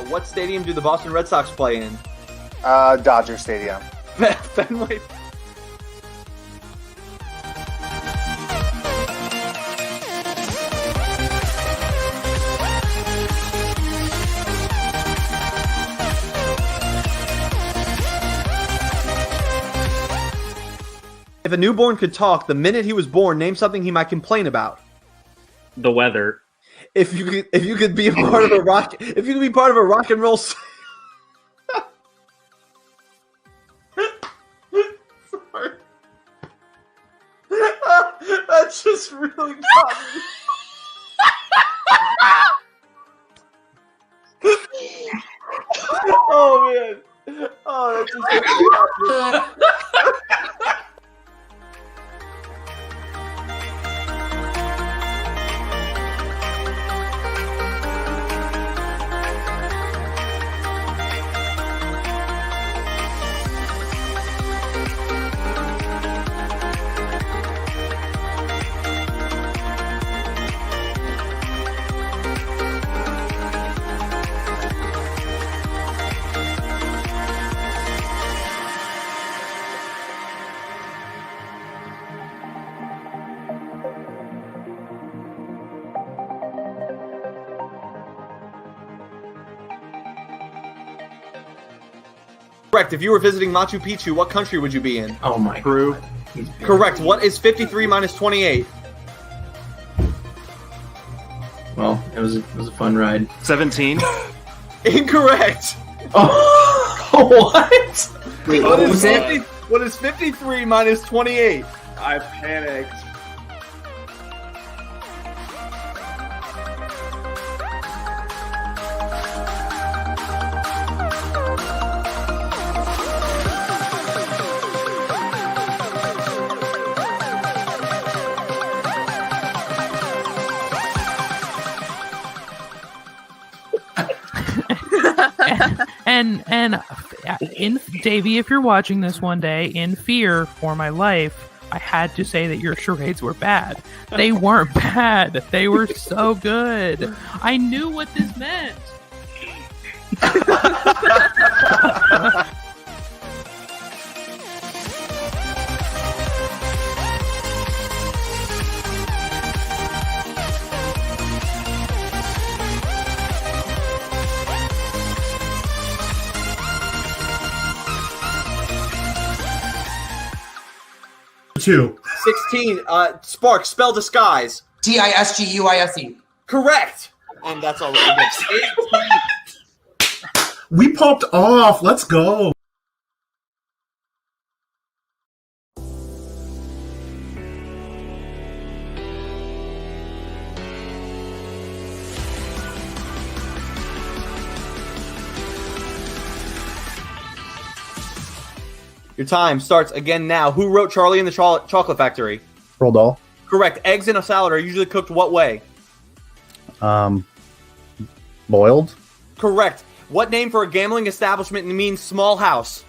What stadium do the Boston Red Sox play in? Dodger Stadium. Fenway. If a newborn could talk the minute he was born, name something he might complain about. The weather. If you could be a part of a rock and roll. Sorry. That's just really funny. Oh man. Oh, that's just really funny. Correct. If you were visiting Machu Picchu, what country would you be in? Oh my Peru. Correct. What is 53 minus 28? Well, it was a fun ride. 17. Incorrect. Oh, what? Wait, what was it? What is 53 minus 28? I panicked. and in Davey, if you're watching this one day, in fear for my life, I had to say that your charades were bad. They weren't bad. They were so good. I knew what this meant. Two. 16. Spark, spell disguise. Disguise. Correct. And that's all we get. We popped off. Let's go. Your time starts again now. Who wrote Charlie and the Chocolate Factory? Roald Dahl. Correct. Eggs in a salad are usually cooked what way? Boiled. Correct. What name for a gambling establishment means small house?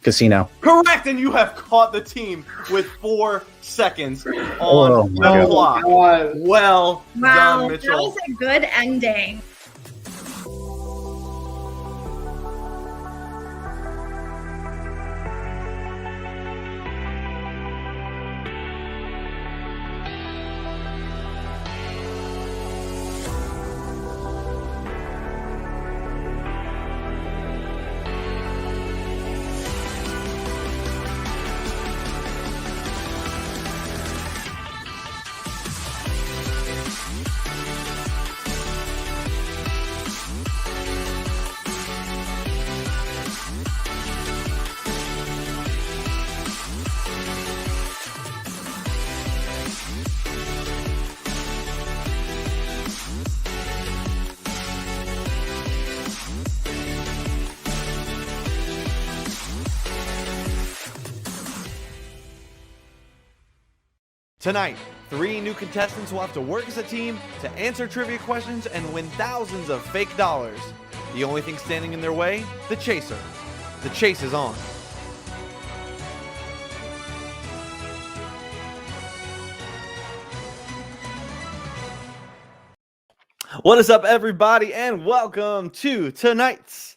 Casino. Correct, and you have caught the team with 4 seconds on Oh, the my clock. Well Wow, done, that Mitchell. was a good ending. Tonight, 3 new contestants will have to work as a team to answer trivia questions and win thousands of fake dollars. The only thing standing in their way? The chaser. The chase is on. What is up, everybody, and welcome to tonight's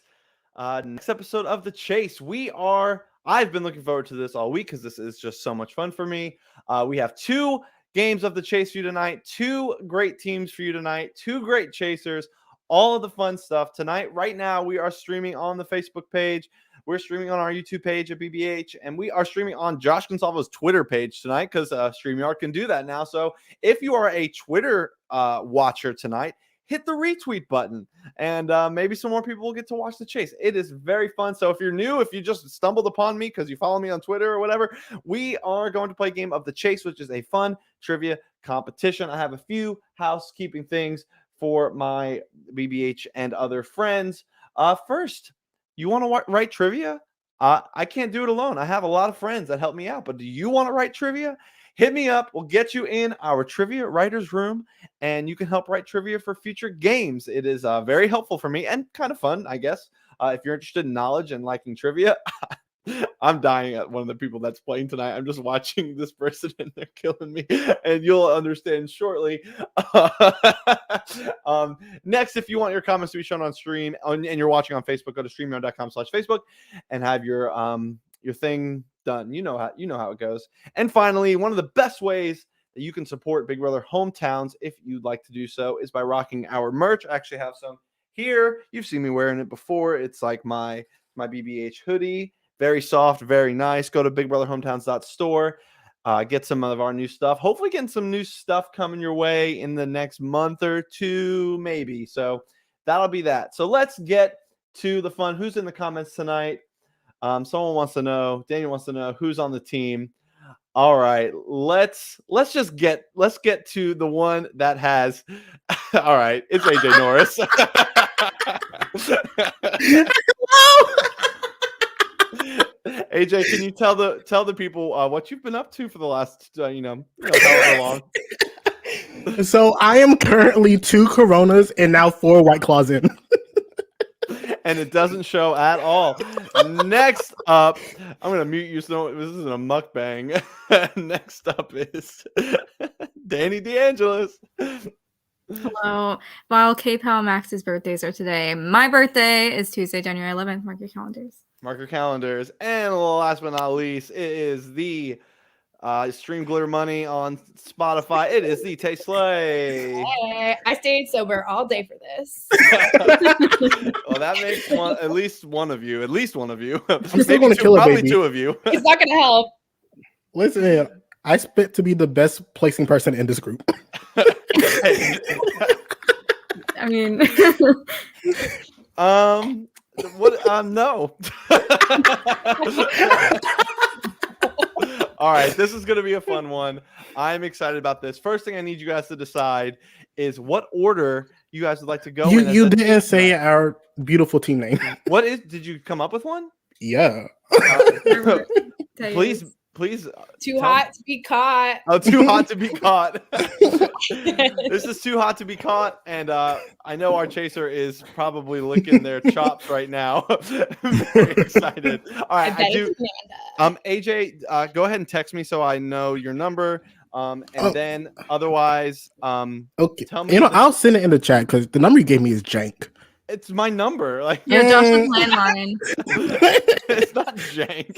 next episode of The Chase. I've been looking forward to this all week because this is just so much fun for me. We have 2 games of The Chase for you tonight, 2 great teams for you tonight, 2 great chasers, all of the fun stuff. Tonight, right now, we are streaming on the Facebook page. We're streaming on our YouTube page at BBH, and we are streaming on Josh Gonsalvo's Twitter page tonight because StreamYard can do that now. So if you are a Twitter watcher tonight, hit the retweet button, and maybe some more people will get to watch The Chase. It is very fun. So if you're new, if you just stumbled upon me because you follow me on Twitter or whatever, we are going to play a game of The Chase, which is a fun trivia competition. I have a few housekeeping things for my BBH and other friends. First, you want to write trivia? I can't do it alone. I have a lot of friends that help me out, but do you want to write trivia? Hit me up. We'll get you in our trivia writer's room, and you can help write trivia for future games. It is very helpful for me and kind of fun, I guess. If you're interested in knowledge and liking trivia, I'm dying at one of the people that's playing tonight. I'm just watching this person, and they're killing me, and you'll understand shortly. Next, if you want your comments to be shown on stream and you're watching on Facebook, go to streamyard.com/Facebook and have your thing done. You know how it goes. And finally, one of the best ways that you can support Big Brother Hometowns, if you'd like to do so, is by rocking our merch. I actually have some here. You've seen me wearing it before. It's like my BBH hoodie. Very soft, very nice. Go to bigbrotherhometowns.store. Get some of our new stuff. Hopefully getting some new stuff coming your way in the next month or 2, maybe. So that'll be that. So let's get to the fun. Who's in the comments tonight? Someone wants to know. Daniel wants to know who's on the team. All right, let's get to the one that has. All right, it's AJ Norris. AJ, can you tell the people what you've been up to for the last however long? So I am currently 2 Coronas and now 4 White Claws in. And it doesn't show at all. Next up, I'm going to mute you so this isn't a mukbang. Next up is Danny DeAngelis. Hello. While K-Pal Max's birthdays are today, my birthday is Tuesday, January 11th. Mark your calendars. Mark your calendars. And last but not least, it is the Stream Glitter Money on Spotify. It is the Tay Slay. Hey, I stayed sober all day for this. Well, that makes at least one of you. I'm still going to kill it, probably baby. 2 of you. It's not going to help. Listen, I spent to be the best placing person in this group. I mean, what? No. All right, this is going to be a fun one. I'm excited about this. First thing I need you guys to decide is what order you guys would like to go in. You didn't say our beautiful team name. Did you come up with one? Yeah. Please. Too hot to be caught. Oh, too hot to be caught. This is too hot to be caught, and I know our chaser is probably licking their chops right now. Very excited. All right, I do. AJ, go ahead and text me so I know your number. Then otherwise, Okay. Tell me. I'll send it in the chat because the number you gave me is jank. It's my number. yeah, Josh's landline. It's not jank.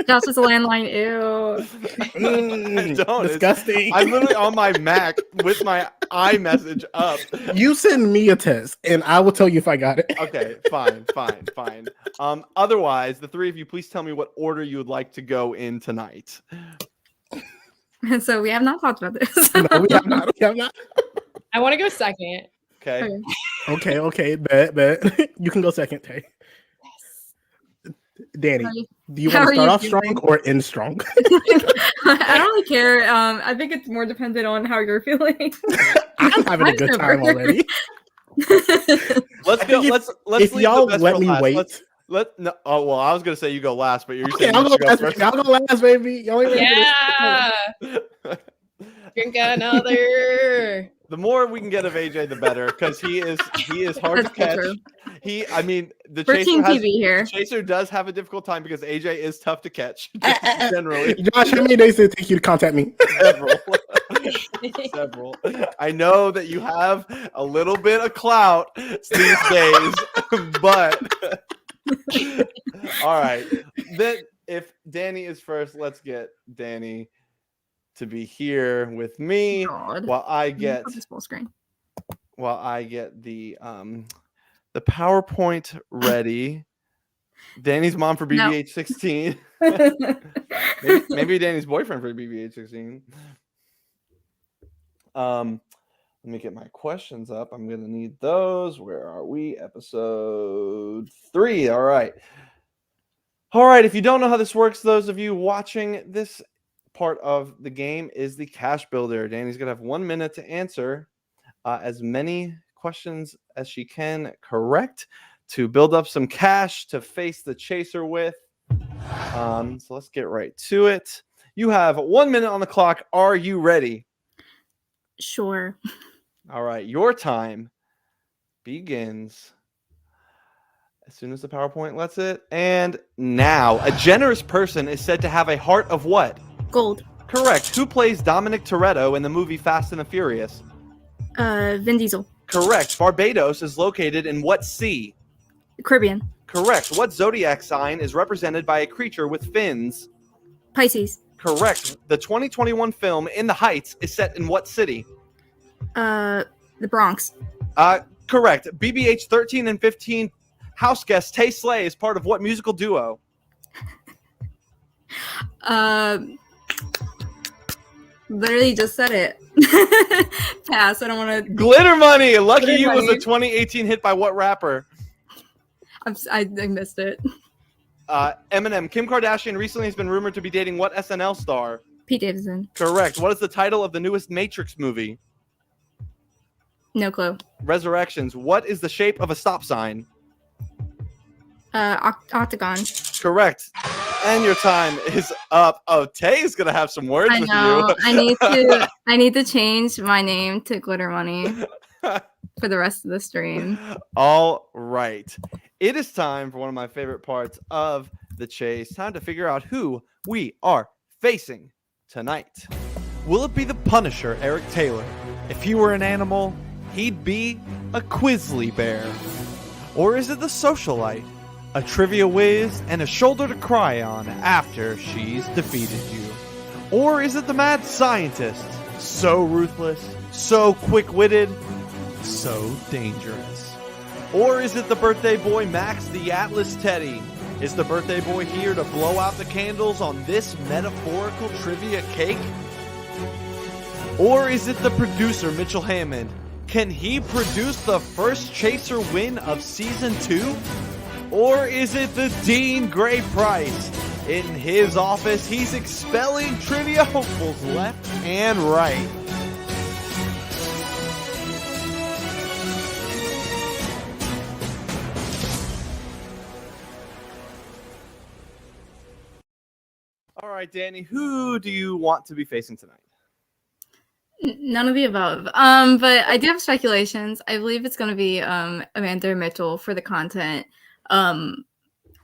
Josh's landline. Ew. I don't. Disgusting. I'm literally on my Mac with my iMessage up. You send me a test, and I will tell you if I got it. Okay, fine. Otherwise, the 3 of you, please tell me what order you would like to go in tonight. So we have not talked about this. No, we have not. I want to go second. Okay. Okay. Bet. You can go second, Tay. Yes. Danny, do you How want to are start you off strong feeling? or end strong? I don't really care. I think it's more dependent on how you're feeling. I'm having a good time already. Let's go. Let's if leave y'all the best let for me last. wait. No. Oh well, I was gonna say you go last, but you're Okay, saying I'll you go should last. first. I'll go last, baby. Y'all ain't ready for this. Yeah. Drink another. The more we can get of AJ, the better, because he is hard to That's so catch. true. I mean, the For chaser Team has, TV here. the chaser does have a difficult time because AJ is tough to catch generally. Josh, how many days did it take you to contact me? Several. Several. I know that you have a little bit of clout these days, but all right. Then if Danny is first, let's get Danny to be here with me God. while I get Put this full screen. the PowerPoint ready. Danny's mom for No. BBH 16. Maybe Danny's boyfriend for BBH 16. Let me get my questions up. I'm gonna need those. Where are we? Episode 3. All right. If you don't know how this works, those of you watching, this part of the game is the cash builder. Danny's gonna have 1 minute to answer as many questions as she can correct to build up some cash to face the chaser with. So let's get right to it. You have 1 minute on the clock. Are you ready? Sure. All right, your time begins as soon as the PowerPoint lets it. And now, a generous person is said to have a heart of what? Gold. Correct. Who plays Dominic Toretto in the movie Fast and the Furious? Vin Diesel. Correct. Barbados is located in what sea? Caribbean. Correct. What zodiac sign is represented by a creature with fins? Pisces. Correct. The 2021 film In the Heights is set in what city? The Bronx. Correct. BBH 13 and 15 house guest Tay Slay is part of what musical duo? Literally just said it. Pass. I don't want to. Glitter Money. Lucky Glitter You was Money. a 2018 hit by what rapper? I missed it. Eminem. Kim Kardashian recently has been rumored to be dating what SNL star? Pete Davidson. Correct. What is the title of the newest Matrix movie? No clue. Resurrections. What is the shape of a stop sign? Octagon. Correct. And your time is up. Oh, Tay is gonna have some words I with know. you. I need to change my name to Glitter Money for the rest of the stream. All right. It is time for one of my favorite parts of the chase. Time to figure out who we are facing tonight. Will it be the Punisher, Eric Taylor? If he were an animal, he'd be a Quizzly bear. Or is it the socialite, a trivia whiz and a shoulder to cry on after she's defeated you? Or is it the mad scientist, so ruthless, so quick-witted, so dangerous? Or is it the birthday boy Max the Atlas Teddy? Is the birthday boy here to blow out the candles on this metaphorical trivia cake? Or is it the producer Mitchell Hammond? Can he produce the first Chaser win of Season 2? Or is it the Dean Gray Price? In his office, he's expelling trivia hopefuls left and right. All right, Danny, who do you want to be facing tonight? None of the above. But I do have speculations. I believe it's going to be Amanda Mitchell for the content.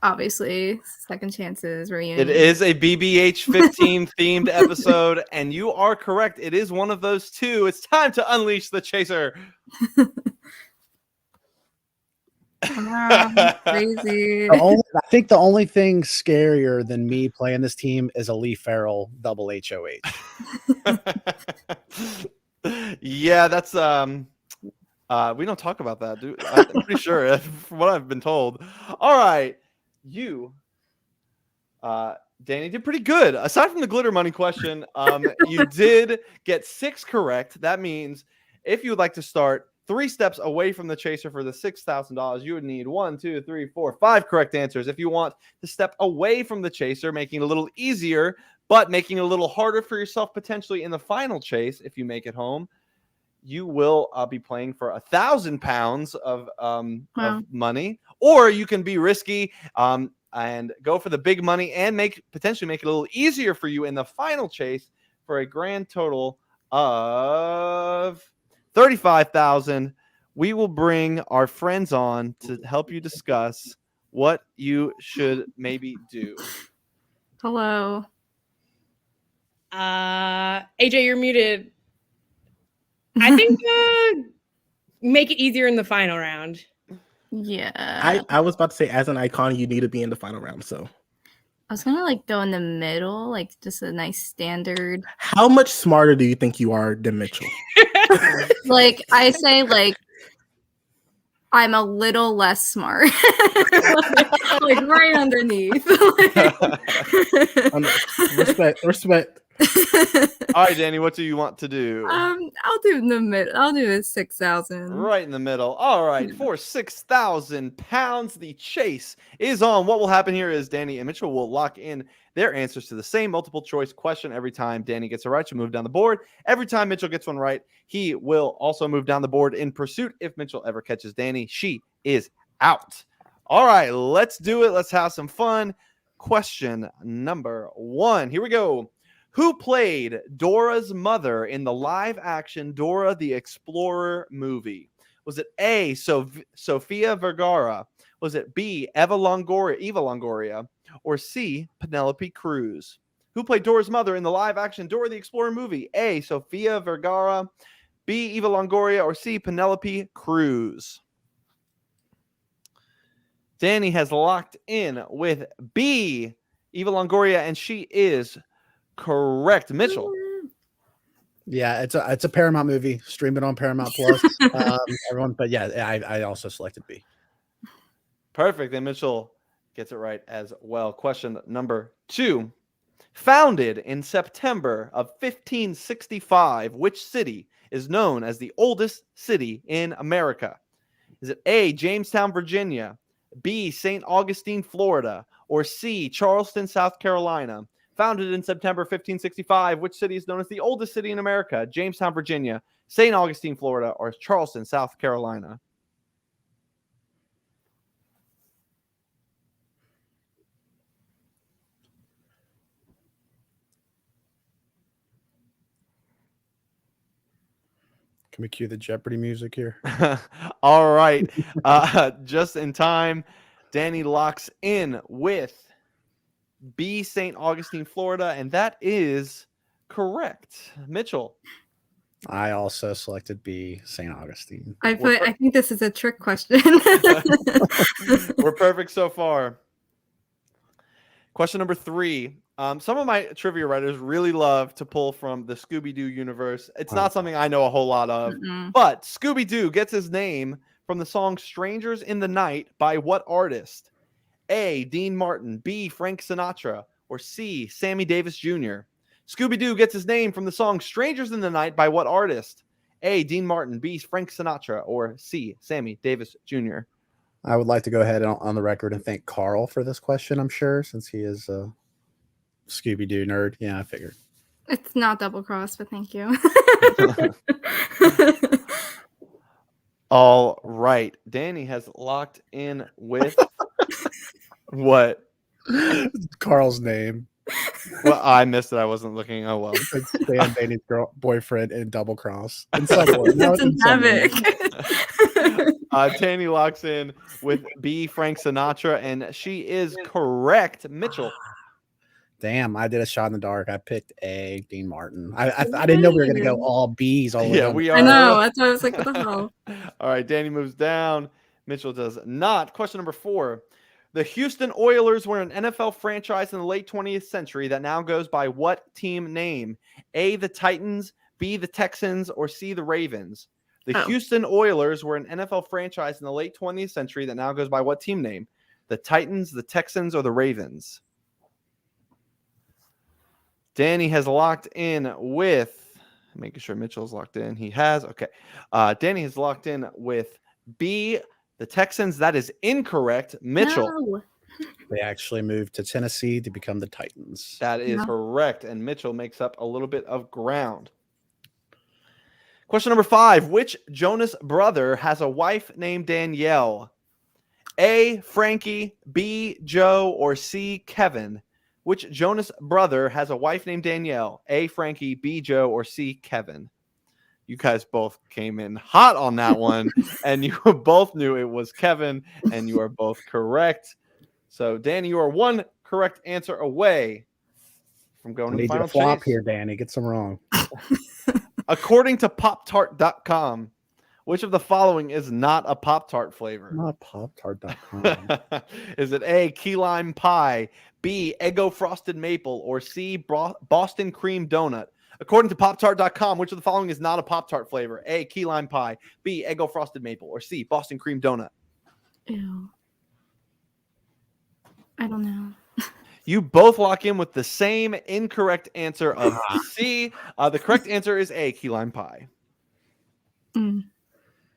Obviously, second chances reunion. It is a BBH 15 themed episode, and you are correct. It is one of those two. It's time to unleash the chaser. Crazy. I think the only thing scarier than me playing this team is a Lee Farrell double HOH. Yeah, that's we don't talk about that, dude. I'm pretty sure from what I've been told. All right, you Danny did pretty good. Aside from the glitter money question, you did get 6 correct. That means if you would like to start 3 steps away from the chaser for the $6,000, you would need 1, 2, 3, 4, 5 correct answers. If you want to step away from the chaser, making it a little easier, but making it a little harder for yourself potentially in the final chase, if you make it home, you will be playing for 1,000 pounds of money, or you can be risky and go for the big money and potentially make it a little easier for you in the final chase for a grand total of $35,100. we will bring our friends on to help you discuss what you should maybe do. Hello. AJ, you're muted. I think make it easier in the final round. Yeah. I was about to say, as an icon, you need to be in the final round. So, I was gonna like go in the middle, like just a nice standard. how much smarter do you think you are than Mitchell? Like I say, like I'm a little less smart, like right underneath. Respect. All right, Danny, what do you want to do? I'll do in the middle. I'll do a 6,000. Right in the middle. All right, for 6,000 pounds, the chase is on. What will happen here is Danny and Mitchell will lock in their answers to the same multiple choice question every time Danny gets it right. She'll move down the board. Every time Mitchell gets one right, he will also move down the board in pursuit. If Mitchell ever catches Danny, she is out. All right, let's do it. Let's have some fun. Question number 1. Here we go. Who played Dora's mother in the live-action Dora the Explorer movie? Was it A, Sofia Vergara? Was it B, Eva Longoria? Or C, Penelope Cruz? Who played Dora's mother in the live-action Dora the Explorer movie? A, Sofia Vergara, B, Eva Longoria, or C, Penelope Cruz? Danny has locked in with B, Eva Longoria, and she is correct. Mitchell. Yeah, it's a Paramount movie. Stream it on Paramount Plus. Everyone, but yeah, I also selected B. Perfect. And Mitchell gets it right as well. Question number 2. Founded in September of 1565, which city is known as the oldest city in America? Is it A, Jamestown, Virginia, B, St. Augustine, Florida, or C, Charleston, South Carolina? Founded in September 1565, which city is known as the oldest city in America? Jamestown, Virginia, St. Augustine, Florida, or Charleston, South Carolina? Can we cue the Jeopardy music here? All right. Just in time, Danny locks in with B, St. Augustine, Florida, and that is correct. Mitchell. I also selected B, St. Augustine. I think this is a trick question. We're perfect so far. Question number 3. Some of my trivia writers really love to pull from the Scooby-Doo universe. It's not something I know a whole lot of, but Scooby-Doo gets his name from the song Strangers in the Night by what artist? A, Dean Martin, B, Frank Sinatra, or C, Sammy Davis Jr.? Scooby-Doo gets his name from the song Strangers in the Night by what artist? A, Dean Martin, B, Frank Sinatra, or C, Sammy Davis Jr.? I would like to go ahead on the record and thank Carl for this question, I'm sure, since he is a Scooby-Doo nerd. Yeah, I figured. It's not double cross, but thank you. All right. Danny has locked in with what? Carl's name. Well, I missed it. I wasn't looking. Oh, well. It's Stan Danny's boyfriend in Double Cross. In some way. No, It's in some way. epic. Danny locks in with B, Frank Sinatra, and she is correct. Mitchell. Damn, I did a shot in the dark. I picked A, Dean Martin. I didn't know we were going to go all B's all the way Yeah, down. we are. I know. That's why I was like, what the hell? All right, Danny moves down. Mitchell does not. Question number 4. The Houston Oilers were an NFL franchise in the late 20th century that now goes by what team name? A, the Titans, B, the Texans, or C, the Ravens? The Houston Oilers were an NFL franchise in the late 20th century that now goes by what team name? The Titans, the Texans, or the Ravens? Danny has locked in with, making sure Mitchell's locked in. He has. Okay. Danny has locked in with B, the Texans. That is incorrect. Mitchell. No. They actually moved to Tennessee to become the Titans. That is correct. And Mitchell makes up a little bit of ground. Question number 5. Which Jonas brother has a wife named Danielle? A, Frankie, B, Joe, or C, Kevin? Which Jonas brother has a wife named Danielle? A, Frankie, B, Joe, or C, Kevin? You guys both came in hot on that one, and you both knew it was Kevin, and you are both correct. So, Danny, you are one correct answer away from going I to the need you final to flop chase. here, Danny. Get some wrong. According to PopTart.com, which of the following is not a Pop-Tart flavor? Not poptart.com. Is it A, key lime pie, B, Eggo frosted maple, or C, Boston cream donut? According to PopTart.com, which of the following is not a Pop-Tart flavor? A, key lime pie, B, Eggo frosted maple, or C, Boston cream donut? Ew. I don't know. You both lock in with the same incorrect answer of C. The correct answer is A, key lime pie. Mm.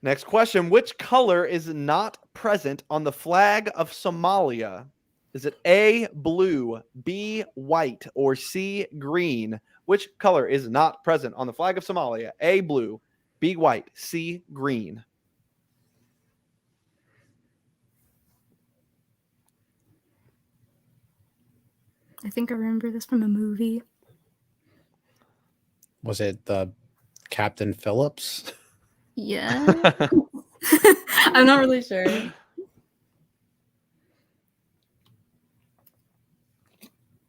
Next question. Which color is not present on the flag of Somalia? Is it A, blue, B, white, or C, green? Which color is not present on the flag of Somalia? A, blue, B, white, C, green. I think I remember this from a movie. Was it the Captain Phillips? Yeah. I'm not really sure.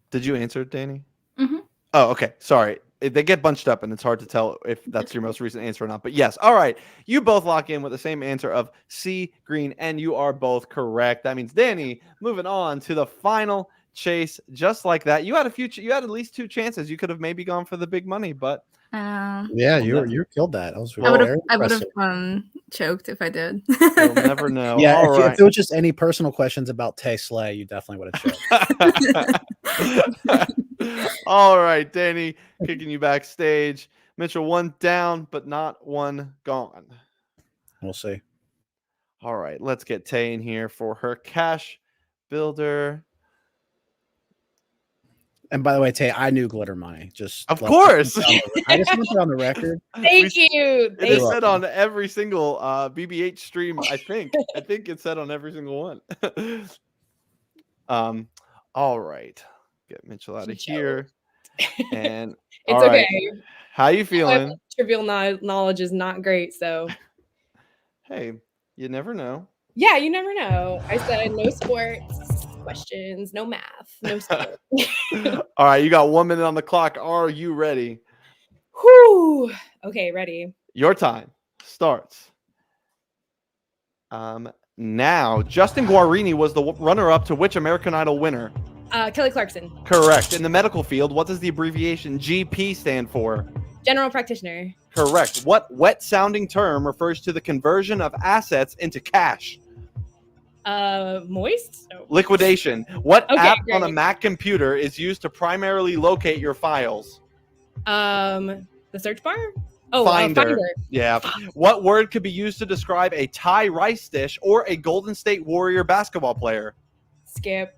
Did you answer it, Danny? Mm-hmm. Oh, okay. Sorry. They get bunched up, and it's hard to tell if that's your most recent answer or not. But yes. All right. You both lock in with the same answer of C, green, and you are both correct. That means, Danny, moving on to the final chase. Just like that. You had you had at least 2 chances. You could have maybe gone for the big money, but Yeah, you killed that. That was I would have very I would have impressive. choked if I did. you'll never know. Yeah, All if right. it was just any personal questions about Tay Slay, you definitely would have choked. All right, Danny, kicking you backstage. Mitchell, 1 down, but not 1 gone. We'll see. All right, let's get Tay in here for her cash builder. And by the way, Tay, I knew glitter money. Of course. I just want it on the record. Thank you. It Thank is you. said on every single BBH stream, I think. I think it's said on every single one. All right. Get Mitchell out of here. And It's all right. okay. How you feeling? Trivial knowledge is not great, so Hey, you never know. yeah, you never know. I said no sports questions, no math, no sport. All right, you got 1 minute on the clock. Are you ready? Whew. Okay, ready. Your time starts. Now, Justin Guarini was the runner-up to which American Idol winner? Kelly Clarkson, Correct. In the medical field, what does the abbreviation GP stand for? general practitioner. Correct. What wet-sounding term refers to the conversion of assets into cash? Moist. No. Liquidation. What Okay, app on a great. Mac computer is used to primarily locate your files? The search bar. Oh, Finder. Finder. Yeah. What word could be used to describe a Thai rice dish or a Golden State Warrior basketball player? Skip.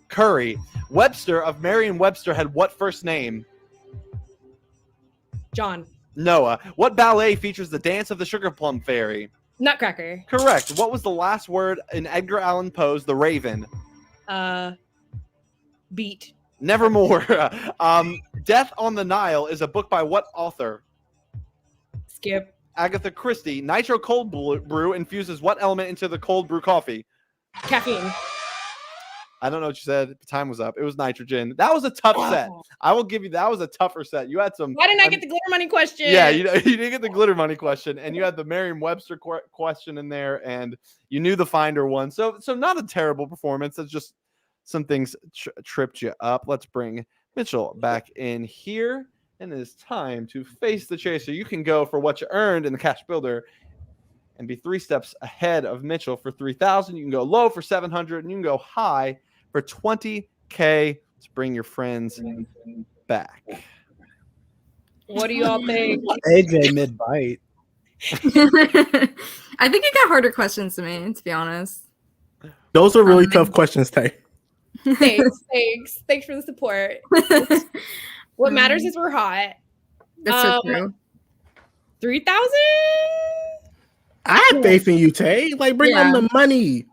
Curry. Webster of Merriam-Webster had what first name? John. Noah. What ballet features the dance of the Sugar Plum Fairy? Nutcracker. Correct. What was the last word in Edgar Allan Poe's The Raven? Beat. Nevermore. Death on the Nile is a book by what author? Skip. Agatha Christie. Nitro cold brew infuses what element into the cold brew coffee? Caffeine. I don't know what you said. Time was up. It was nitrogen. That was a tough set. I will give you that was a tougher set. You had some. Why didn't I get the glitter money question? Yeah, you didn't get the glitter money question, and you had the Merriam-Webster question in there, and you knew the Finder one. So not a terrible performance. It's just some things tripped you up. Let's bring Mitchell back in here, and it is time to face the chaser. You can go for what you earned in the cash builder and be 3 steps ahead of Mitchell for 3,000. You can go low for 700, and you can go high for 20K to bring your friends back. What do you all think? AJ mid bite. I think it got harder questions to me, to be honest. Those are really tough questions, Tay. Thanks for the support. What matters is we're hot. That's so true. 3,000? I had faith in you, Tay. Like, bring on the money.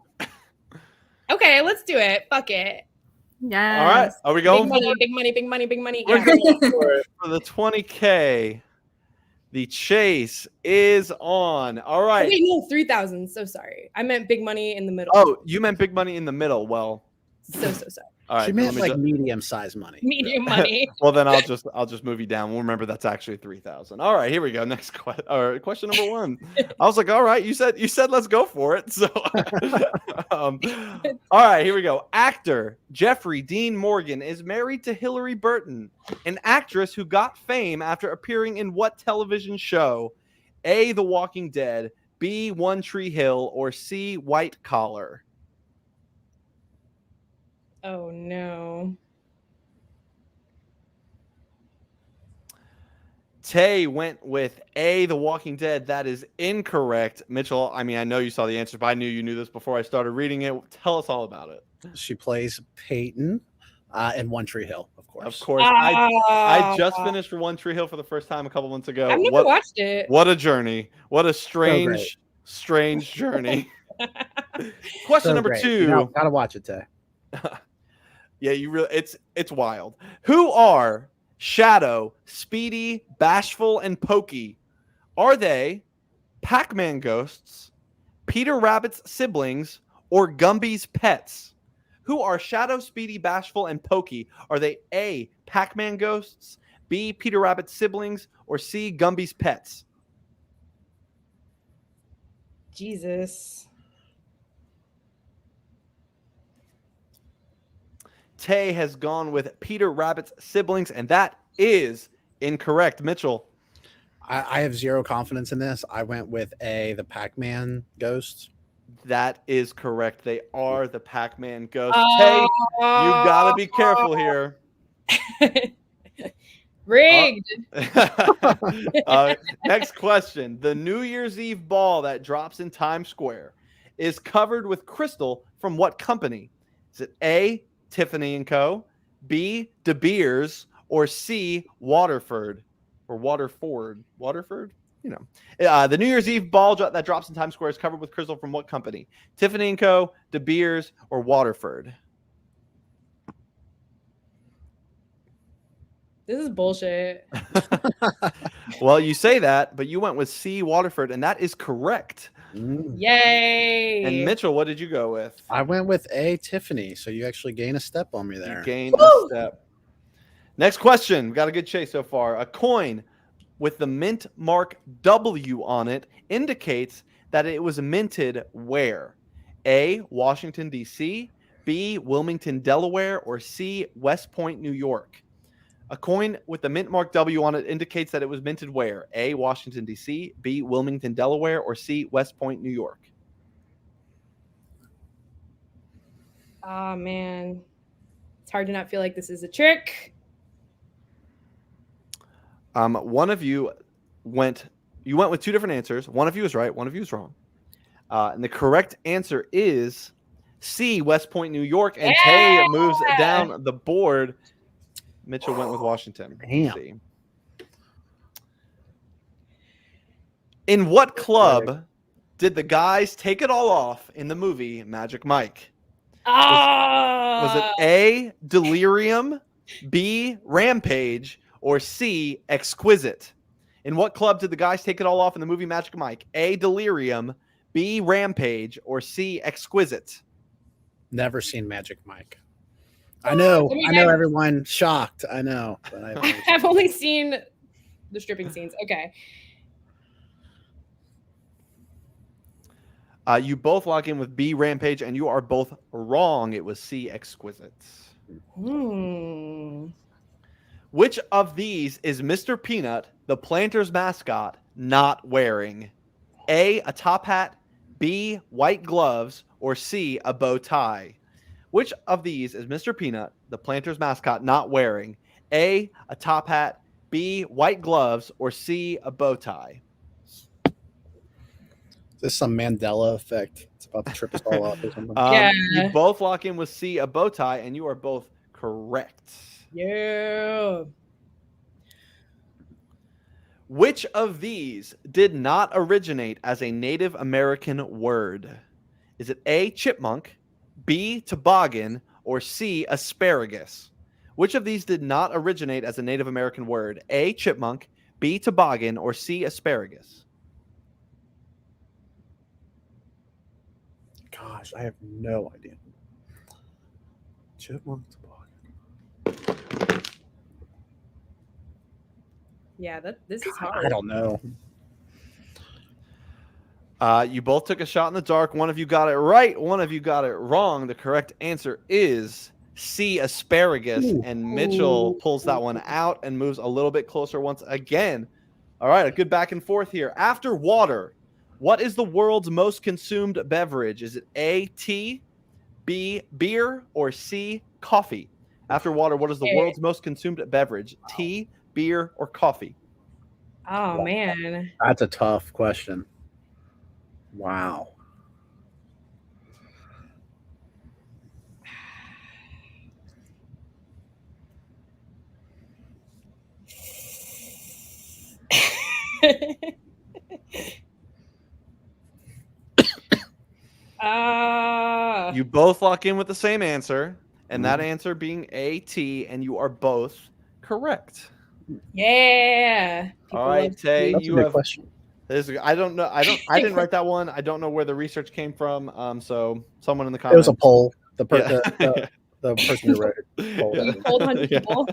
Okay, let's do it. Fuck it. Yeah. All right. Are we going Big money, big money, big money, big money. We're Yeah. going for it for the 20K. The chase is on. All right. Wait, no, 3,000. So sorry. I meant big money in the middle. Oh, you meant big money in the middle. Well, So sorry. all right. She then meant let me like medium-sized money. Medium money. well, then I'll just move you down. We'll remember that's actually 3,000. All right, here we go. Next question number 1. I was like, all right, you said let's go for it. So, all right, here we go. Actor Jeffrey Dean Morgan is married to Hillary Burton, an actress who got fame after appearing in what television show? A. The Walking Dead, B. One Tree Hill, or C. White Collar? Oh no. Tay went with A, The Walking Dead. That is incorrect. Mitchell, I mean, I know you saw the answers, but I knew you knew this before I started reading it. Tell us all about it. She plays Peyton in One Tree Hill, of course. Of course. I just finished One Tree Hill for the first time a couple months ago. I've never watched it. What a journey. What a strange journey. Question number 2. Gotta watch it, Tay. Yeah, you really it's wild. Who are Shadow, Speedy, Bashful, and Pokey? Are they Pac-Man ghosts, Peter Rabbit's siblings, or Gumby's pets? Who are Shadow, Speedy, Bashful, and Pokey? Are they A, Pac-Man ghosts, B, Peter Rabbit's siblings, or C, Gumby's pets? Jesus. Tay has gone with Peter Rabbit's siblings, and that is incorrect. Mitchell. I have zero confidence in this. I went with A, the Pac-Man ghosts. That is correct. They are the Pac-Man ghosts. Tay, you gotta be careful here. Rigged. Next question. The New Year's Eve ball that drops in Times Square is covered with crystal from what company? Is it A, Tiffany & Co., B, De Beers, or C, Waterford? Or Waterford? You know. The New Year's Eve ball that drops in Times Square is covered with crystal from what company? Tiffany & Co., De Beers, or Waterford? This is bullshit. Well, you say that, but you went with C, Waterford, and that is correct. Yay. And Mitchell, what did you go with? I went with A, Tiffany. So you actually gain a step on me there. You gained a step. Next question. We got a good chase so far. A coin with the mint mark W on it indicates that it was minted where? A, Washington, D.C., B, Wilmington, Delaware, or C, West Point, New York? A coin with the mint mark W on it indicates that it was minted where? A, Washington, D.C., B, Wilmington, Delaware, or C, West Point, New York? Oh, man. It's hard to not feel like this is a trick. One of you went with two different answers. One of you is right. One of you is wrong. And the correct answer is C, West Point, New York. And Tay moves down the board. Mitchell went with Washington. Damn. In what club did the guys take it all off in the movie Magic Mike? Was it A, Delirium, B, Rampage, or C, Exquisite? In what club did the guys take it all off in the movie Magic Mike? A, Delirium, B, Rampage, or C, Exquisite? Never seen Magic Mike. I know everyone shocked. I know. But I've only seen the stripping scenes. Okay. You both lock in with B, Rampage, and you are both wrong. It was C, Exquisite. Which of these is Mr. Peanut, the Planters mascot, not wearing? A, a top hat, B, white gloves, or C, a bow tie? Which of these is Mr. Peanut, the Planters mascot, not wearing? A, a top hat, B, white gloves, or C, a bow tie? Is this some Mandela effect? It's about to trip us all up or something. You both lock in with C, a bow tie, and you are both correct. Yeah. Which of these did not originate as a Native American word? Is it A, chipmunk, B, toboggan, or C, asparagus? Which of these did not originate as a Native American word? A, chipmunk, B, toboggan, or C, asparagus? Gosh, I have no idea. Chipmunk toboggan. Yeah, this is I hard. don't know. You both took a shot in the dark. One of you got it right. One of you got it wrong. The correct answer is C, asparagus. Ooh. And Mitchell pulls that one out and moves a little bit closer once again. All right, a good back and forth here. After water, what is the world's most consumed beverage? Is it A, tea, B, beer, or C, coffee? After water, what is the world's most consumed beverage? Tea, beer, or coffee? Oh man. That's a tough question. Wow. You both lock in with the same answer, and that answer being A, tea, and you are both correct. Yeah. All right, Tay, That's a you good have. question. I don't know. I didn't write that one. I don't know where the research came from. So someone in the It comments. was a poll. The Yeah. the person who wrote it. Polled You it. told 100 Yeah. people.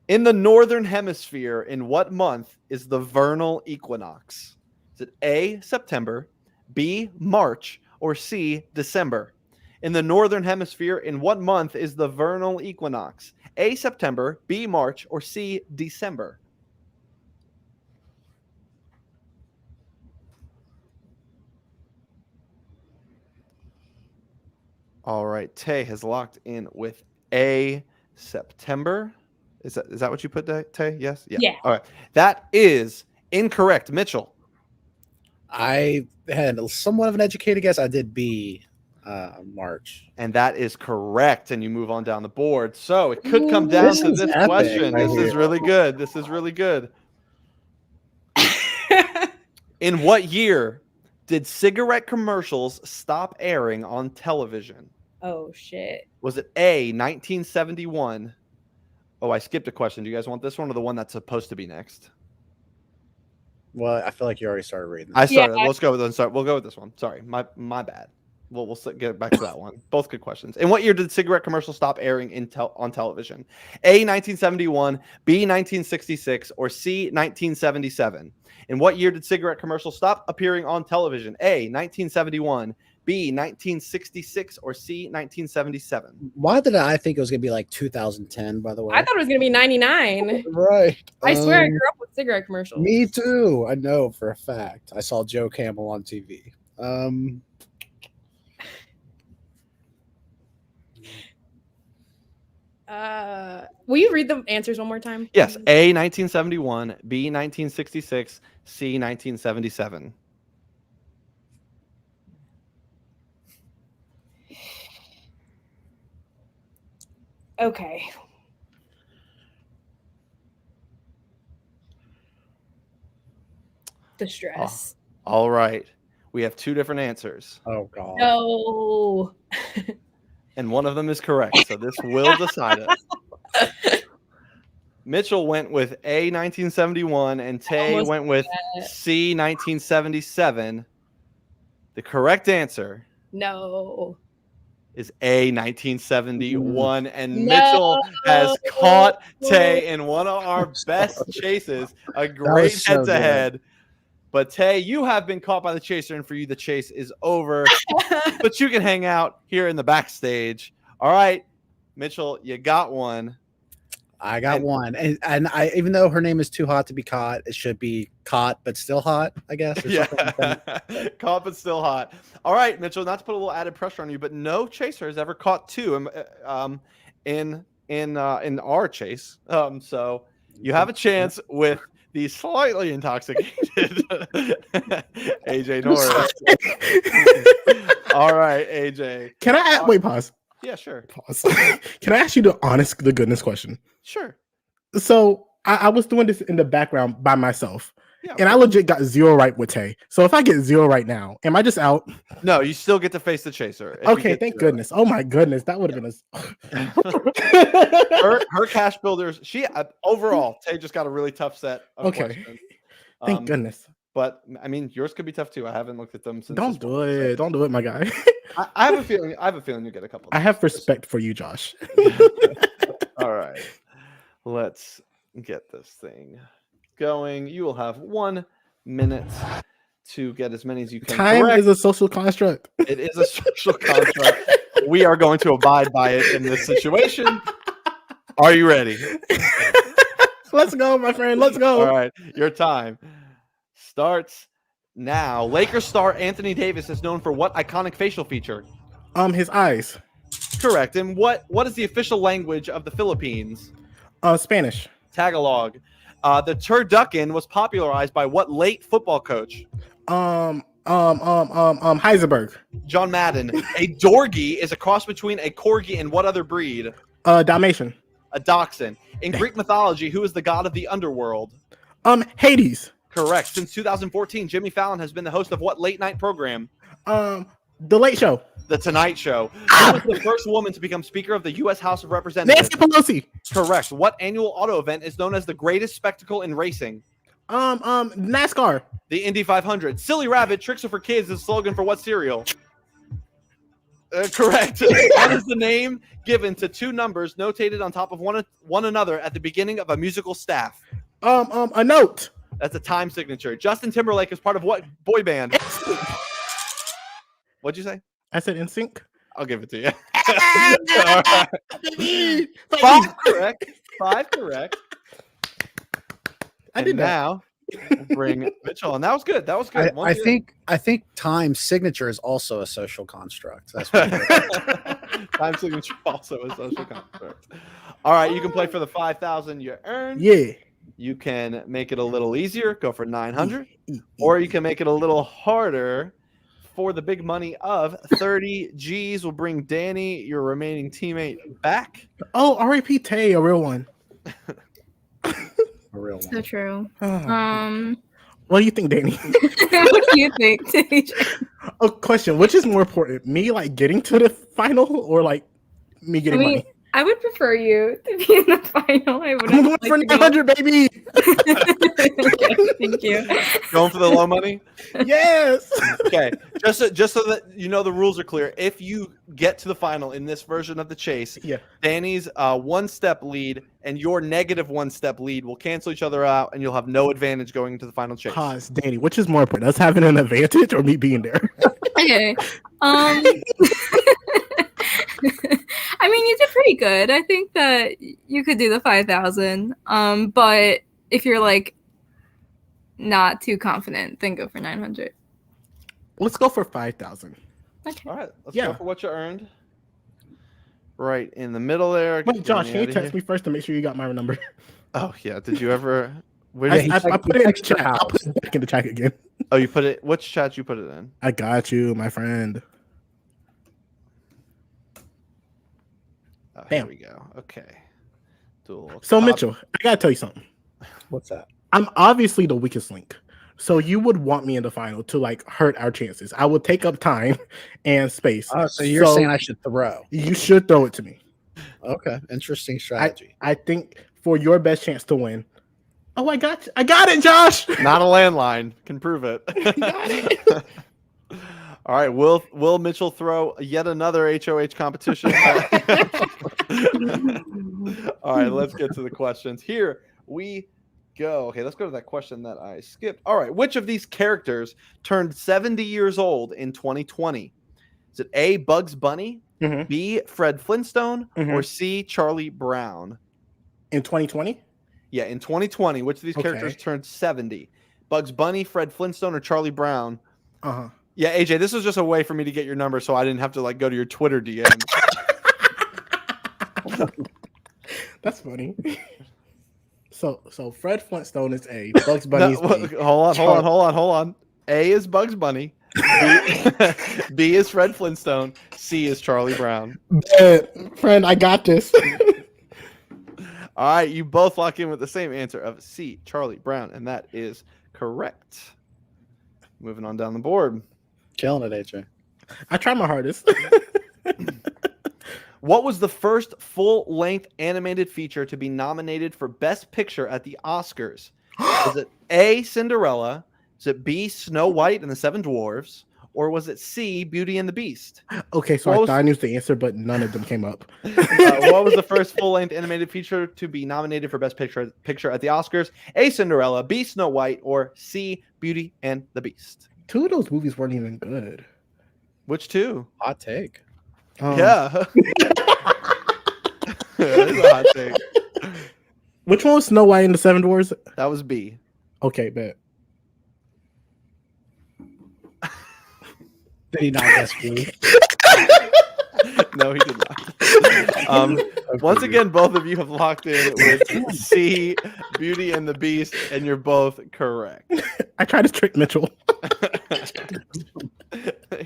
In the northern hemisphere, in what month is the vernal equinox? Is it A, September, B, March, or C, December? In the northern hemisphere, in what month is the vernal equinox? A, September, B, March, or C, December? All right, Tay has locked in with A, September. Is that what you put, Tay? Yes? Yeah. All right. That is incorrect, Mitchell. I had somewhat of an educated guess. I did B, March. And that is correct. And you move on down the board. So it could come down This to is this epic question. right This is here. really good. This is really good. In what year did cigarette commercials stop airing on television? Oh shit. Was it A, 1971? Oh, I skipped a question. Do you guys want this one or the one that's supposed to be next? Well, I feel like you already started reading. I This. started. Yeah. Let's go with this. We'll go with this one. Sorry, my bad. We'll get back to that one. Both good questions. In what year did cigarette commercials stop airing on television? A, 1971, B, 1966, or C, 1977? In what year did cigarette commercials stop appearing on television? A, 1971, B, 1966, or C, 1977? Why did I think it was gonna be like 2010? By the way, I thought it was gonna be 99. right. I swear I grew up with cigarette commercials. Me too. I know for a fact. I saw Joe Camel on TV. Will you read the answers one more time? Yes, A, 1971, B, 1966, C, 1977. Okay. The stress. All right. We have two different answers, Oh god. No. and one of them is correct. So this will decide it. Mitchell went with A, 1971, and Tay almost went with C, 1977. The correct answer No. is A, 1971, and No. Mitchell has caught Tay in one of our best chases, a great so head-to-head. But Tay, you have been caught by the chaser, and for you, the chase is over. But you can hang out here in the backstage. All right, Mitchell, you got one. I got one, and I even though her name is too hot to be caught, it should be caught but still hot, I guess. Or something like that. Caught but still hot. All right, Mitchell. Not to put a little added pressure on you, but no chaser has ever caught two in our chase. So you have a chance with the slightly intoxicated AJ Norris. All right, AJ. Can I wait? Pause. Yeah, sure. Pause. Can I ask you the honest to goodness question? Sure. So I was doing this in the background by myself, Yeah, And I legit got 0 right with Tay. So if I get 0 right now, am I just out? No, you still get to face the chaser. if you Okay, get thank 0. goodness. Oh my goodness, that would have been Her cash builders. She overall, Tay just got a really tough set of Okay. questions. Thank goodness. But I mean, yours could be tough too. I haven't looked at them since. Don't this do one, it. Don't do it, my guy. so I have a feeling. I have a feeling you get a couple. I have respect for you, Josh. All right, let's get this thing going. You will have 1 minute to get as many as you can. Time correct. is a social construct. It is a social contract. We are going to abide by it in this situation. Are you ready? Let's go, my friend. Let's go. All right, your time starts now. Lakers star Anthony Davis is known for what iconic facial feature? His eyes. Correct. And what is the official language of the Philippines? Spanish. Tagalog. The turducken was popularized by what late football coach? Heisenberg. John Madden. A dorgy is a cross between a corgi and what other breed? Dalmatian. A dachshund. In Greek mythology, who is the god of the underworld? Hades. Correct. Since 2014, Jimmy Fallon has been the host of what late night program? The Late Show. The Tonight Show. Who was the first woman to become Speaker of the U.S. House of Representatives? Nancy Pelosi. Correct. What annual auto event is known as the greatest spectacle in racing? NASCAR. The Indy 500. Silly Rabbit, Tricks Are for Kids is the slogan for what cereal? Correct. What is the name given to 2 numbers notated on top of one another at the beginning of a musical staff? A note. That's a time signature. Justin Timberlake is part of what boy band? What'd you say? I said in sync. I'll give it to you. All right. 5 correct. 5 correct. I did that. Now we'll bring Mitchell, and that was good. That was good. I think time signature is also a social construct. That's what Time signature also a social construct. All right, you can play for the 5,000 you earned. Yeah. You can make it a little easier, go for 900, or you can make it a little harder for the big money of 30 G's. Will bring Danny, your remaining teammate, back. Oh, R.I.P. Tay, a real one. a real one. So true. What do you think, Danny? What do you think, TJ? A question: which is more important, me like getting to the final, or like me getting money? I would prefer you to be in the final. I would. I'm going for 900, baby. Thank you. Going for the low money? Yes. Okay. Just so that you know the rules are clear. If you get to the final in this version of the chase, Yeah. Danny's 1-step lead and your negative 1-step lead will cancel each other out, and you'll have no advantage going into the final chase. Pause, Danny. Which is more important, us having an advantage or me being there? Okay. I mean, you did pretty good. I think that you could do the 5,000. But if you're like not too confident, then go for 900. Let's go for 5,000. Okay. All right. Let's Yeah. go for what you earned. Right in the middle there. Wait, Josh, Get can you Danny text out me first to make sure you got my number? of here. Oh yeah. Did you ever? Where I did put it in the chat. I'll put it back in the chat again. Oh, you put it. Which chat you put it in? I got you, my friend. Oh, Bam. Here we go. Okay. Do a little So copy. Mitchell, I gotta tell you something. What's that? I'm obviously the weakest link. So you would want me in the final to like hurt our chances. I would take up time and space. Oh, so you're saying I should throw? You should throw it to me. Okay, interesting strategy. I think for your best chance to win. Oh, I got you. I got it, Josh. Not a landline. Can prove it. All right. Will Mitchell throw yet another HOH competition? All right. Let's get to the questions. Here we go. Okay. Let's go to that question that I skipped. All right. Which of these characters turned 70 years old in 2020? Is it A, Bugs Bunny, Mhm. B, Fred Flintstone, Mhm. or C, Charlie Brown? In 2020? Yeah, in 2020, which of these characters Okay. turned 70? Bugs Bunny, Fred Flintstone, or Charlie Brown? Uh-huh. Yeah, AJ, this was just a way for me to get your number so I didn't have to like go to your Twitter DM. That's funny. So Fred Flintstone is A. Bugs Bunny is B. Hold on. A is Bugs Bunny. B is Fred Flintstone. C is Charlie Brown. Friend, I got this. All right, you both lock in with the same answer of C, Charlie Brown, and that is correct. Moving on down the board. Killing it, AJ. I tried my hardest. What was the first full-length animated feature to be nominated for Best Picture at the Oscars? Was it A, Cinderella? Was it B, Snow White and the Seven Dwarfs? Or was it C, Beauty and the Beast? Okay, so I thought I knew the answer, but none of them came up. What was the first full-length animated feature to be nominated for Best Picture at the Oscars? A, Cinderella, B, Snow White, or C, Beauty and the Beast? 2 of those movies weren't even good. Which two? Hot take. Yeah. That is a hot take. Which one was Snow White and the Seven Dwarfs? That was B. Okay, bet. Did he not guess B? No, he did not. Once again, both of you have locked in with C, Beauty and the Beast, and you're both correct. I tried to trick Mitchell.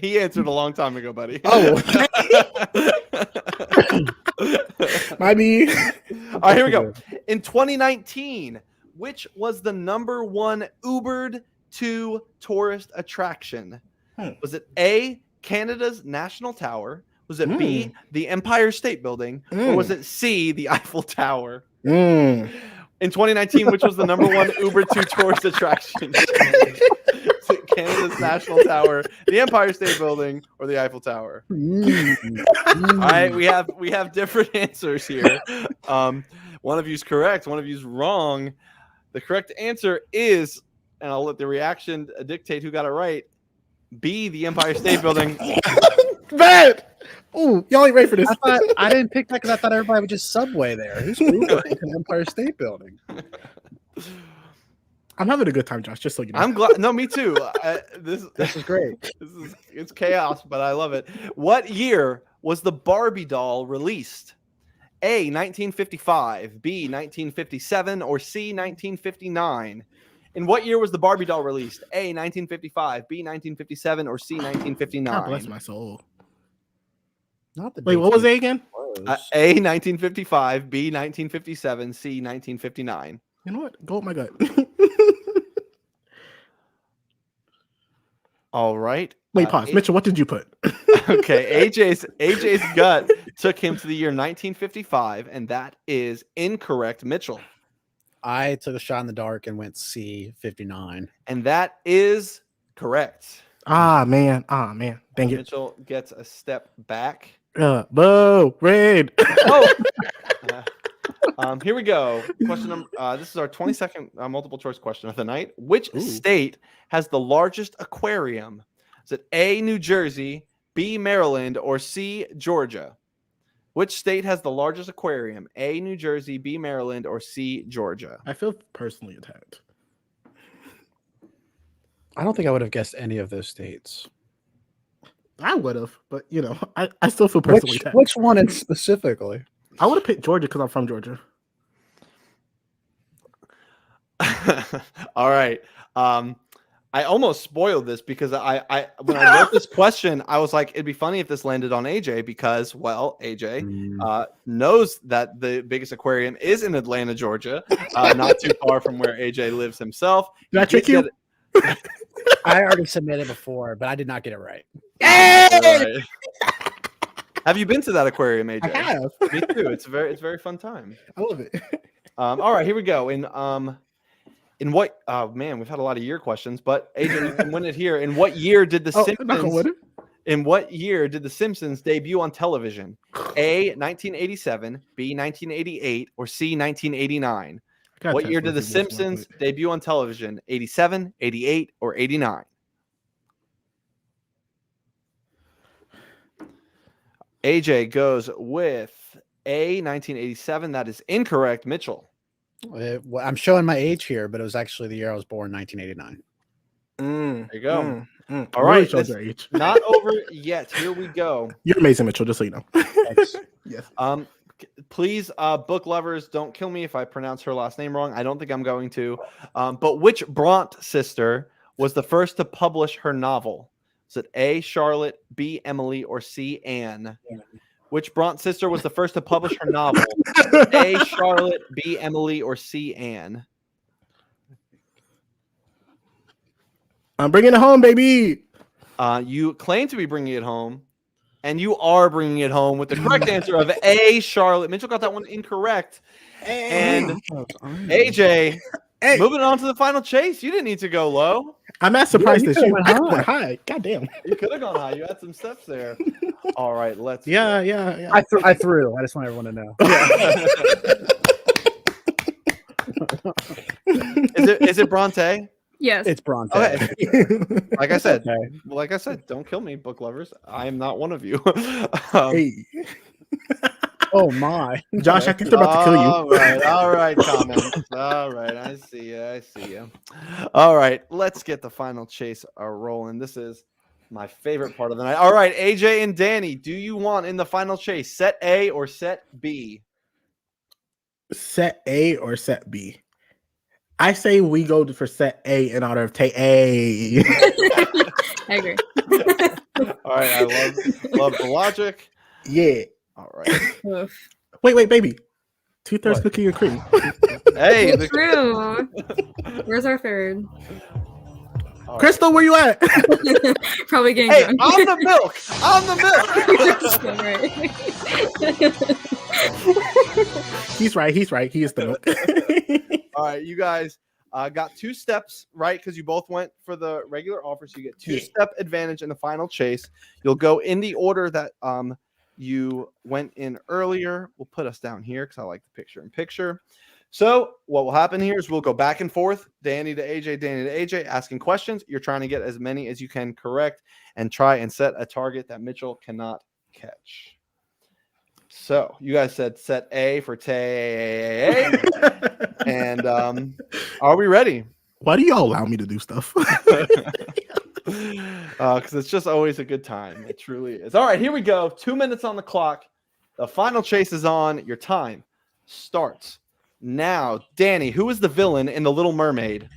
He answered a long time ago, buddy. Oh. Might be. All right, here we go. In 2019, which was the #1 Ubered to tourist attraction? Was it A, Canada's National Tower? Was it B, the Empire State Building? Or was it C, the Eiffel Tower? In 2019, which was the #1 Uber to tourist attraction? Canada's National Tower, the Empire State Building, or the Eiffel Tower? All right, we have different answers here. One of you's correct, one of you's wrong. The correct answer is, and I'll let the reaction dictate who got it right, B, the Empire State Building. Bad. Ooh, y'all ain't ready for this. I didn't pick that because I thought everybody would just subway there. Who's Uber to the Empire State Building? I'm having a good time, Josh. Just so you know. I'm glad. No, me too. This is great. It's chaos, but I love it. What year was the Barbie doll released? A, 1955, B, 1957, or C, 1959? In what year was the Barbie doll released? A, 1955, B, 1957, or C, 1959? God bless my soul. Not the Wait, what was A again? A, 1955, B, 1957, C, 1959. You know what? Go with my gut. All right. Wait, pause. Mitchell, what did you put? Okay, AJ's gut took him to the year 1955, and that is incorrect, Mitchell. I took a shot in the dark and went C, 59. And that is correct. Man. Dang it. Mitchell gets a step back. Boo, red. Oh. Here we go. Question number. This is our 22nd multiple choice question of the night. Which state has the largest aquarium? Is it A, New Jersey, B, Maryland, or C, Georgia? Which state has the largest aquarium? A, New Jersey, B, Maryland, or C, Georgia? I feel personally attacked. I don't think I would have guessed any of those states. I would have, but I still feel personally attacked. Which one in specifically? I would have picked Georgia because I'm from Georgia. All right. I almost spoiled this because I when I wrote this question, I was like, it'd be funny if this landed on AJ because, well, AJ knows that the biggest aquarium is in Atlanta, Georgia, not too far from where AJ lives himself. Did I trick you? I already submitted before, but I did not get it right. Right. Have you been to that aquarium, AJ? I have. Me too. It's a very fun time. I love it. All right, here we go. In what? Oh man, we've had a lot of year questions, but AJ, you can win it here. In what year did the Simpsons? In what year did the Simpsons debut on television? A, 1987, B, 1988, or C, 1989? What year did the Simpsons debut on television? 87, 88, or 89? AJ goes with A, 1987. That is incorrect. Mitchell. I'm showing my age here, but it was actually the year I was born, 1989. There you go. All right, really your age. Not over yet. Here we go. You're amazing, Mitchell. Just so you know. Yes. Please, book lovers, don't kill me if I pronounce her last name wrong. I don't think I'm going to. But which Bront sister was the first to publish her novel? Is it A, Charlotte, B, Emily, or C, Anne? Which Bront sister was the first to publish her novel? A, Charlotte, B, Emily, or C, Anne? I'm bringing it home, baby. You claim to be bringing it home, and you are bringing it home with the correct answer of A, Charlotte. Mitchell got that one incorrect. And AJ, Hey. moving on to the final chase. You didn't need to go low. I'm not surprised you that could've you went went high. God damn. You could have gone high. You had some steps there. All right, let's. Yeah. I threw. I just want everyone to know. Is it Bronte? Yes. It's Bronte. Okay. Like I said, Okay. don't kill me, book lovers. I am not one of you. Hey, Oh my. Josh, I think they're about to kill you. All right, comments. All right, I see you. All right, let's get the final chase rolling. This is my favorite part of the night. All right, AJ and Danny, do you want in the final chase set A or set B? Set A or set B? I say we go for set A in honor of Tay A. I agree. All right, I love the logic. Yeah. All right. Oof. Wait, baby. 2/3 What? cookie and cream. Hey, True. Where's our third? all right. Crystal, where you at? Probably getting Hey, drunk. on the milk. On the milk. Right. He's right. He is the milk. All right, you guys got 2 steps right because you both went for the regular offer, so you get 2-step advantage in the final chase. You'll go in the order that you went in earlier. We'll put us down here because I like the picture in picture. So what will happen here is we'll go back and forth, Danny to AJ, asking questions. You're trying to get as many as you can correct and try and set a target that Mitchell cannot catch. So you guys said set A for Tay. And are we ready? Why do y'all allow me to do stuff? Because it's just always a good time. It truly is. All right, here we go. 2 minutes on the clock. The final chase is on. Your time starts now. Danny, who is the villain in The Little Mermaid?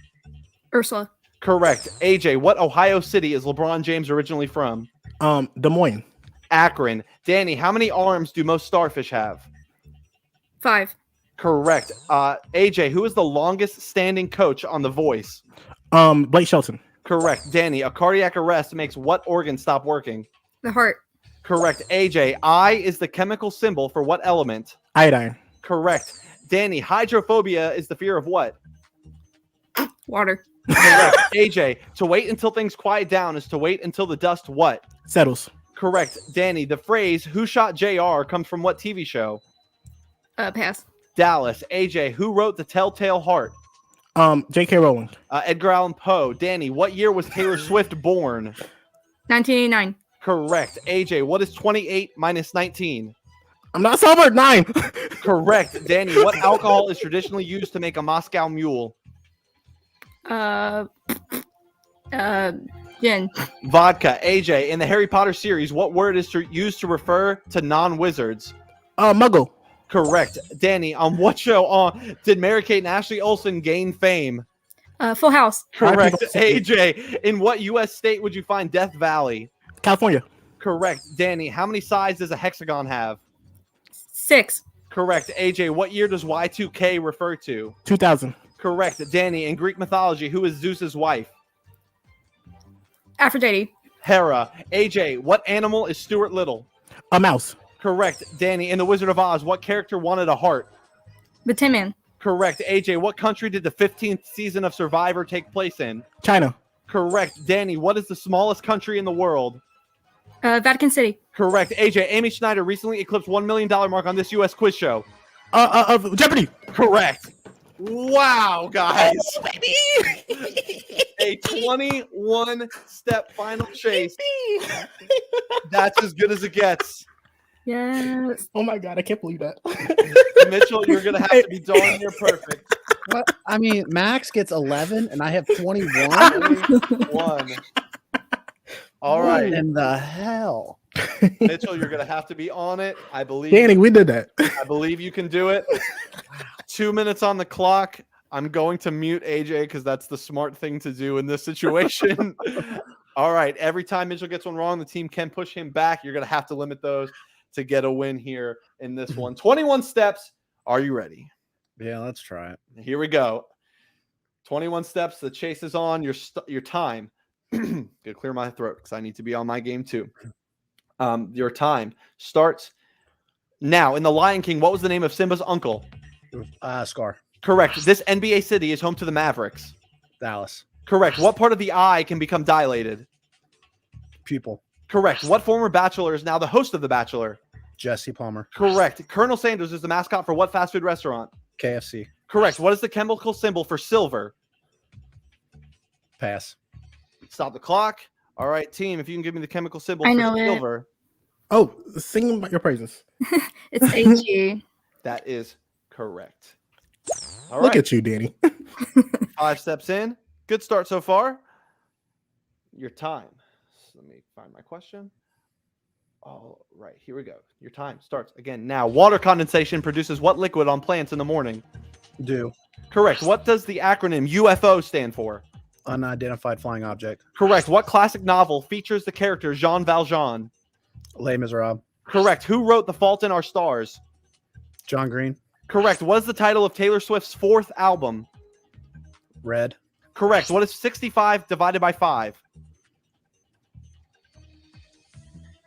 Ursula. Correct. AJ, what Ohio city is LeBron James originally from? Des Moines. Akron. Danny, how many arms do most starfish have? 5. Correct. AJ, who is the longest standing coach on The Voice? Blake Shelton. Correct. Danny, a cardiac arrest makes what organ stop working? The heart. Correct. AJ, I is the chemical symbol for what element? Iodine. Correct. Danny, hydrophobia is the fear of what? Water. Correct. AJ, to wait until things quiet down is to wait until the dust what? Settles. Correct. Danny, the phrase "Who shot JR" comes from what TV show? Pass. Dallas. AJ, who wrote The Telltale Heart? J.K. Rowling. Edgar Allan Poe. Danny, what year was Taylor Swift born? 1989. Correct. AJ, what is 28 minus 19? I'm not sober. 9. Correct. Danny, what alcohol is traditionally used to make a Moscow Mule? Gin. Vodka. AJ, in the Harry Potter series, what word is used to refer to non-wizards? Muggle. Correct. Danny, on what show did Mary-Kate and Ashley Olsen gain fame? Full House. Correct. AJ, in what U.S. state would you find Death Valley? California. Correct. Danny, how many sides does a hexagon have? 6. Correct. AJ, what year does Y2K refer to? 2000. Correct. Danny, in Greek mythology, who is Zeus's wife? Aphrodite. Hera. AJ, what animal is Stuart Little? A mouse. Correct. Danny, in The Wizard of Oz, what character wanted a heart? The Tin Man. Correct. AJ, what country did the 15th season of Survivor take place in? China. Correct. Danny, what is the smallest country in the world? Vatican City. Correct. AJ, Amy Schneider recently eclipsed $1 million mark on this U.S. quiz show. Jeopardy. Correct. Wow, guys. A 21-step final chase. That's as good as it gets. Yes. Oh my god, I can't believe that. Mitchell, you're going to have to be darn near perfect. What? I mean, Max gets 11 and I have 21. 21. All right. What in the hell? Mitchell, you're going to have to be on it. I believe. Danny, we did that. I believe you can do it. 2 minutes on the clock. I'm going to mute AJ because that's the smart thing to do in this situation. All right. Every time Mitchell gets one wrong, the team can push him back. You're going to have to limit those to get a win here in this one. 21 steps. Are you ready? Yeah, let's try it. Here we go. 21 steps. The chase is on. Your time Gonna clear my throat because I need to be on my game too. Your time starts now. In The Lion King, what was the name of Simba's uncle? Scar. Correct. This NBA city is home to the Mavericks. Dallas. Correct. What part of the eye can become dilated? Pupil. Correct. What former bachelor is now the host of The Bachelor? Jesse Palmer. Correct. Colonel Sanders is the mascot for what fast food restaurant? KFC. Correct. What is the chemical symbol for silver? Pass. Stop the clock. All right, team, if you can give me the chemical symbol I for know it. silver. Oh, sing about your praises. It's AG. That is correct. All Look right. at you, Danny. 5 steps in. Good start so far. Your time. So let me find my question. All right, here we go. Your time starts again now. Water condensation produces what liquid on plants in the morning? Do. Correct. What does the acronym UFO stand for? Unidentified flying object. Correct. What classic novel features the character Jean Valjean? Les Miserables. Correct. Who wrote The Fault in Our Stars? John Green. Correct. What is the title of Taylor Swift's 4th album? Red. Correct. What is 65 divided by 5?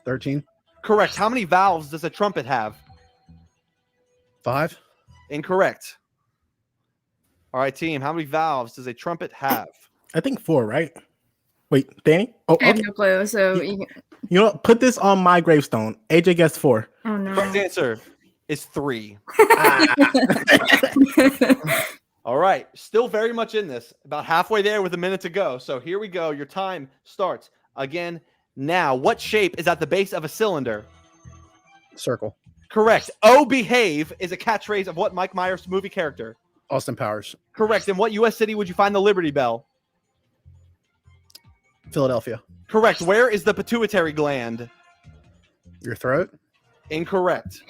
13. Correct. How many valves does a trumpet have? 5. Incorrect. All right, team. How many valves does a trumpet have? I think 4, right? Wait, Danny? Oh, I have okay. no clue. So, you can... You know what? Put this on my gravestone. AJ guessed 4. oh no. Correct answer is 3. All right. Still very much in this. About halfway there with a minute to go. So here we go. Your time starts again now. What shape is at the base of a cylinder? Circle. Correct. Oh, behave is a catchphrase of what Mike Myers movie character? Austin Powers. Correct. In what U.S. city would you find the Liberty Bell? Philadelphia. Correct. Where is the pituitary gland? Your throat. Incorrect.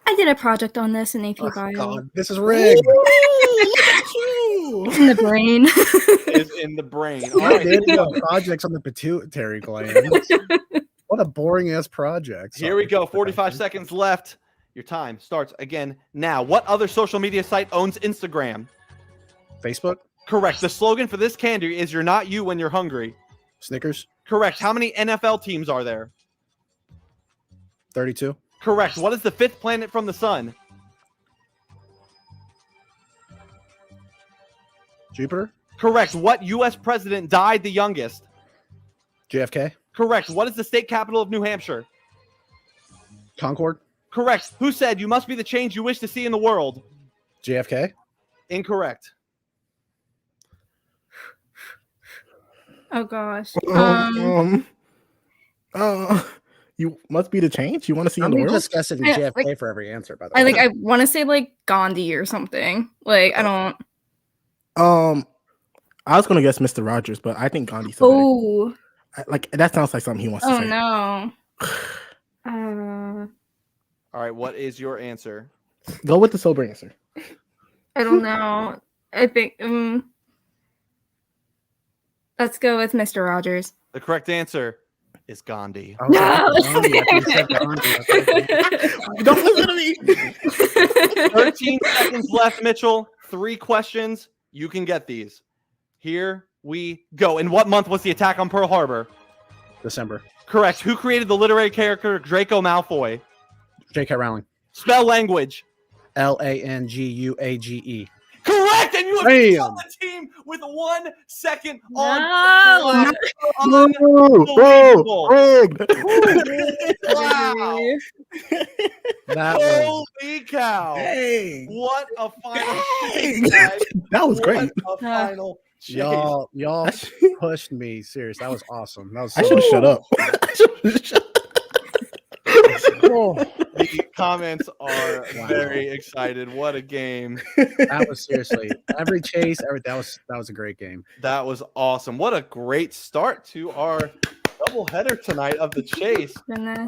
I did a project on this in AP Oh, Bio. God, this is rigged. In the brain. Is in the brain. All I right. did projects on the pituitary gland. What a boring ass project. Here we go. 45 seconds left. Your time starts again now. What other social media site owns Instagram? Facebook. Correct. The slogan for this candy is "You're not you when you're hungry." Snickers. Correct. How many NFL teams are there? 32. Correct. What is the 5th planet from the sun? Jupiter. Correct. What U.S. president died the youngest? JFK. Correct. What is the state capital of New Hampshire? Concord. Correct. Who said you must be the change you wish to see in the world? JFK. Incorrect. Oh gosh. You must be the change you want to see in I'm the world. just guessing Yeah, JFK like- for every answer. By the way. I want to say like Gandhi or something. Like I don't. I was gonna guess Mr. Rogers, but I think Gandhi's so Oh. like that sounds like something he wants to Oh say. no. All right. What is your answer? Go with the sober answer. I don't know. I think. Let's go with Mr. Rogers. The correct answer is Gandhi. I was No. like, Gandhi, after you said Gandhi, I was like, Don't listen to me. 13 seconds left, Mitchell. 3 questions. You can get these. Here we go. In what month was the attack on Pearl Harbor? December. Correct. Who created the literary character Draco Malfoy? J.K. Rowling. Spell language. Language. Correct. And you have Damn. on the team with 1 second No. on. Oh, rigged. Wow. That was Holy cow. Dang. What a final Dang. chase, guys. That was great. What a final chase. y'all pushed me. Serious. That was awesome. That was I so should have shut up. I should've shut up. cool. The comments are Wow. very excited. What a game. That was seriously every chase. That was a great game. That was awesome. What a great start to our doubleheader tonight of the chase. Goodness.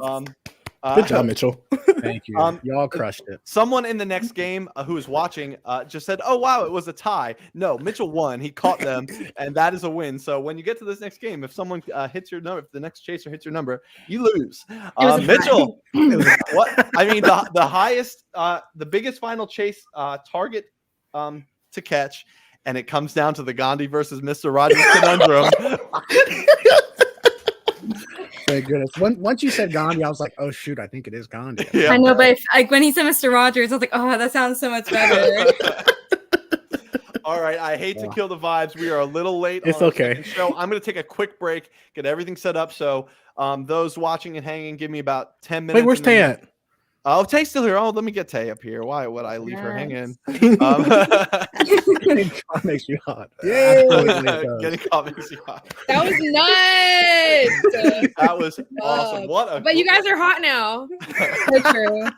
Good job, Mitchell. Thank you. Um, Y'all crushed it. Someone in the next game who is watching just said, "Oh wow, it was a tie." No, Mitchell won. He caught them, and that is a win. So when you get to this next game, if someone hits your number, if the next chaser hits your number, you lose. was a Mitchell, what I mean, the highest, the biggest final chase target to catch and it comes down to the Gandhi versus Mr. Rogers conundrum. Thank goodness. Once you said Gandhi, I was like, oh shoot, I think it is Gandhi. Yeah. I know, but like when he said Mr. Rogers, I was like, oh, that sounds so much better. All right, I hate to kill the vibes. We are a little late. It's on our okay. second show. I'm going to take a quick break, get everything set up. So those watching and hanging, give me about 10 minutes. Wait, where's Tay at? Oh, Tay's still here. Oh, let me get Tay up here. Why would I leave her hanging? Getting caught makes you hot. Yeah, Getting caught makes you hot. That was nuts. That was awesome. What a But you guys are hot now. So true.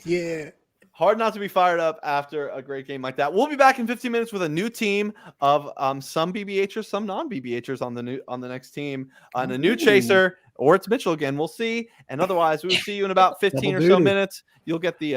Yeah. hard not to be fired up after a great game like that. We'll be back in 15 minutes with a new team of some BBHers, some non-BBHers on the next team, and a new chaser, or it's Mitchell again. We'll see. And otherwise, we will see you in about 15 or so minutes. You'll get the